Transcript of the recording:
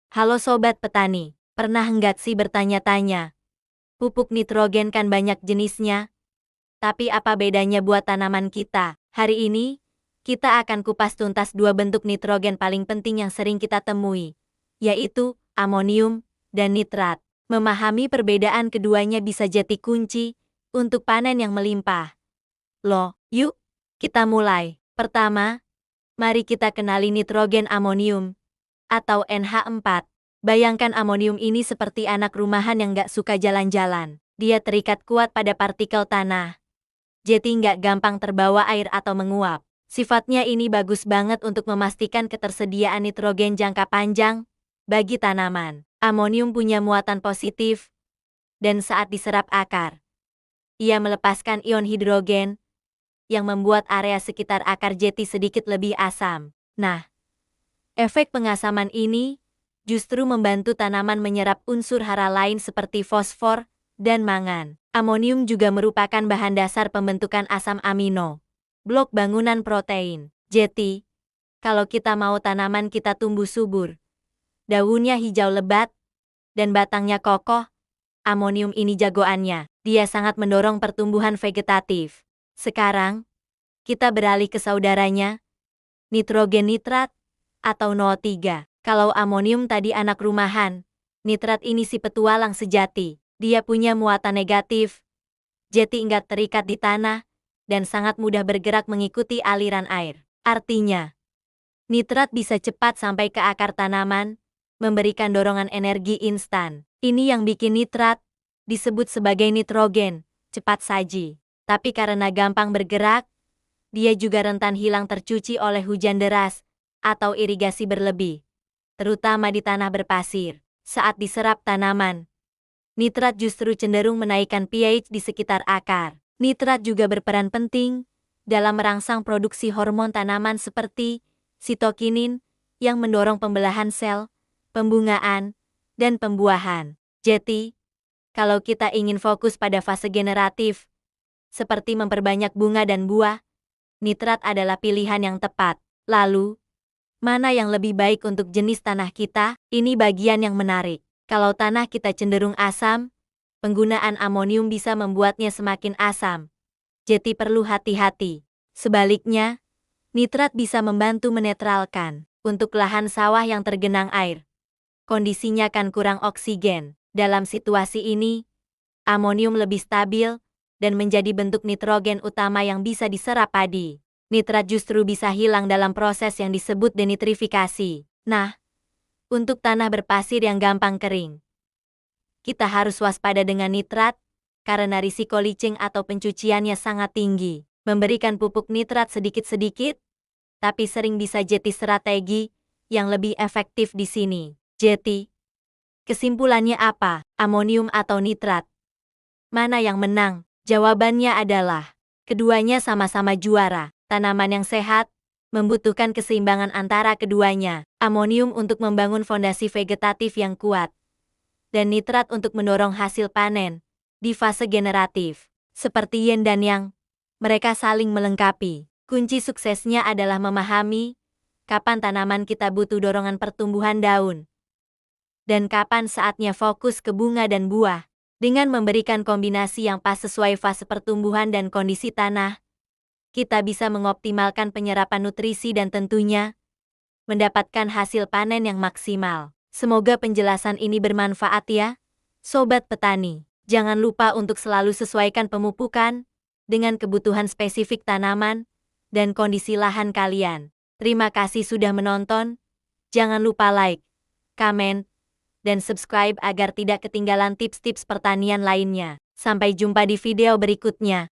Halo Sobat Petani, pernah nggak sih bertanya-tanya? Pupuk nitrogen kan banyak jenisnya, tapi apa bedanya buat tanaman kita? Hari ini, kita akan kupas tuntas dua bentuk nitrogen paling penting yang sering kita temui, yaitu amonium dan nitrat. Memahami perbedaan keduanya bisa jadi kunci untuk panen yang melimpah. Yuk, kita mulai. Pertama, mari kita kenali nitrogen amonium, atau NH4. Bayangkan amonium ini seperti anak rumahan yang gak suka jalan-jalan. Dia terikat kuat pada partikel tanah. Jadi nggak gampang terbawa air atau menguap. Sifatnya ini bagus banget untuk memastikan ketersediaan nitrogen jangka panjang bagi tanaman. Amonium punya muatan positif, dan saat diserap akar, ia melepaskan ion hidrogen yang membuat area sekitar akar jadi sedikit lebih asam. Nah, efek pengasaman ini justru membantu tanaman menyerap unsur hara lain seperti fosfor dan mangan. Amonium juga merupakan bahan dasar pembentukan asam amino, blok bangunan protein. Jadi, kalau kita mau tanaman kita tumbuh subur, daunnya hijau lebat, dan batangnya kokoh, amonium ini jagoannya. Dia sangat mendorong pertumbuhan vegetatif. Sekarang, kita beralih ke saudaranya, nitrogen nitrat, atau NO3. Kalau amonium tadi anak rumahan, nitrat ini si petualang sejati. Dia punya muatan negatif, jadi nggak terikat di tanah, dan sangat mudah bergerak mengikuti aliran air. Artinya, nitrat bisa cepat sampai ke akar tanaman, memberikan dorongan energi instan. Ini yang bikin nitrat disebut sebagai nitrogen, cepat saji. Tapi karena gampang bergerak, dia juga rentan hilang tercuci oleh hujan deras atau irigasi berlebih, terutama di tanah berpasir. Saat diserap tanaman, nitrat justru cenderung menaikkan pH di sekitar akar. Nitrat juga berperan penting dalam merangsang produksi hormon tanaman seperti sitokinin yang mendorong pembelahan sel, pembungaan, dan pembuahan. Jadi, kalau kita ingin fokus pada fase generatif, seperti memperbanyak bunga dan buah, nitrat adalah pilihan yang tepat. Lalu, mana yang lebih baik untuk jenis tanah kita? Ini bagian yang menarik. Kalau tanah kita cenderung asam, penggunaan amonium bisa membuatnya semakin asam. Jadi perlu hati-hati. Sebaliknya, nitrat bisa membantu menetralkan. Untuk lahan sawah yang tergenang air, kondisinya kan kurang oksigen. Dalam situasi ini, amonium lebih stabil dan menjadi bentuk nitrogen utama yang bisa diserap padi. Nitrat justru bisa hilang dalam proses yang disebut denitrifikasi. Nah, untuk tanah berpasir yang gampang kering, kita harus waspada dengan nitrat, karena risiko licin atau pencuciannya sangat tinggi. Memberikan pupuk nitrat sedikit-sedikit, tapi sering bisa jadi strategi yang lebih efektif di sini. Jadi, kesimpulannya apa? Amonium atau nitrat? Mana yang menang? Jawabannya adalah, keduanya sama-sama juara. Tanaman yang sehat membutuhkan keseimbangan antara keduanya. Amonium untuk membangun fondasi vegetatif yang kuat, dan nitrat untuk mendorong hasil panen di fase generatif. Seperti yin dan yang, mereka saling melengkapi. Kunci suksesnya adalah memahami kapan tanaman kita butuh dorongan pertumbuhan daun, dan kapan saatnya fokus ke bunga dan buah. Dengan memberikan kombinasi yang pas sesuai fase pertumbuhan dan kondisi tanah, kita bisa mengoptimalkan penyerapan nutrisi dan tentunya mendapatkan hasil panen yang maksimal. Semoga penjelasan ini bermanfaat ya, Sobat Petani. Jangan lupa untuk selalu sesuaikan pemupukan dengan kebutuhan spesifik tanaman dan kondisi lahan kalian. Terima kasih sudah menonton. Jangan lupa like, komen, dan subscribe agar tidak ketinggalan tips-tips pertanian lainnya. Sampai jumpa di video berikutnya.